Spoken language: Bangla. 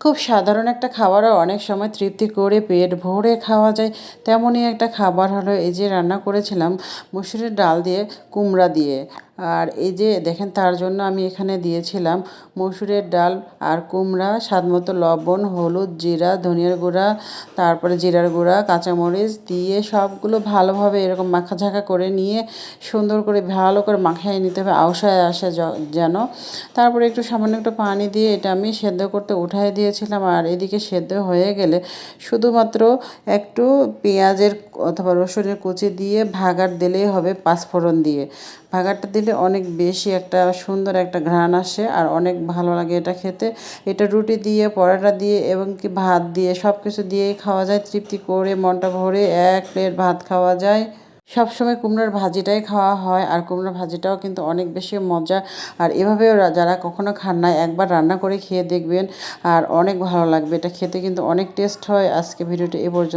খুব সাধারণ একটা খাবারও অনেক সময় তৃপ্তি করে পেট ভরে খাওয়া যায়। তেমনই একটা খাবার হলো এই যে রান্না করেছিলাম মসুরের ডাল দিয়ে কুমড়া দিয়ে। আর এই যে দেখেন তার জন্য আমি এখানে দিয়েছিলাম মসুরের ডাল আর কুমড়া, স্বাদমতো লবণ, হলুদ, জিরা, ধনিয়ার গুঁড়া, তারপরে জিরার গুঁড়া, কাঁচামরিচ দিয়ে সবগুলো ভালোভাবে এরকম মাখাঝাঁকা করে নিয়ে সুন্দর করে ভালো করে মাখিয়ে নিতে হবে আউশায় আসে যেন। তারপরে একটু সামান্য একটু পানি দিয়ে এটা আমি সেদ্ধ করতে উঠাই দিয়েছিলাম। আর এদিকে সেদ্ধ হয়ে গেলে শুধুমাত্র একটু পেঁয়াজের অথবা রসুনের কুচি দিয়ে ভাগার দিলেই হবে পাঁচফোড়ন দিয়ে। ভাগারটা দিলে অনেক বেশি একটা সুন্দর একটা ঘ্রাণ আসে আর অনেক ভালো লাগে এটা খেতে। এটা রুটি দিয়ে, পরোটা দিয়ে এবং কি ভাত দিয়ে সব কিছু দিয়েই খাওয়া যায় তৃপ্তি করে, মনটা ভরে এক প্লেট ভাত খাওয়া যায়। সবসময় কুমড়োর ভাজিটাই খাওয়া হয় আর কুমড়োর ভাজিটাও কিন্তু অনেক বেশি মজা। আর এভাবেও যারা কখনো খান না একবার রান্না করে খেয়ে দেখবেন আর অনেক ভালো লাগবে। এটা খেতে কিন্তু অনেক টেস্ট হয়। আজকে ভিডিওটি এ পর্যন্ত।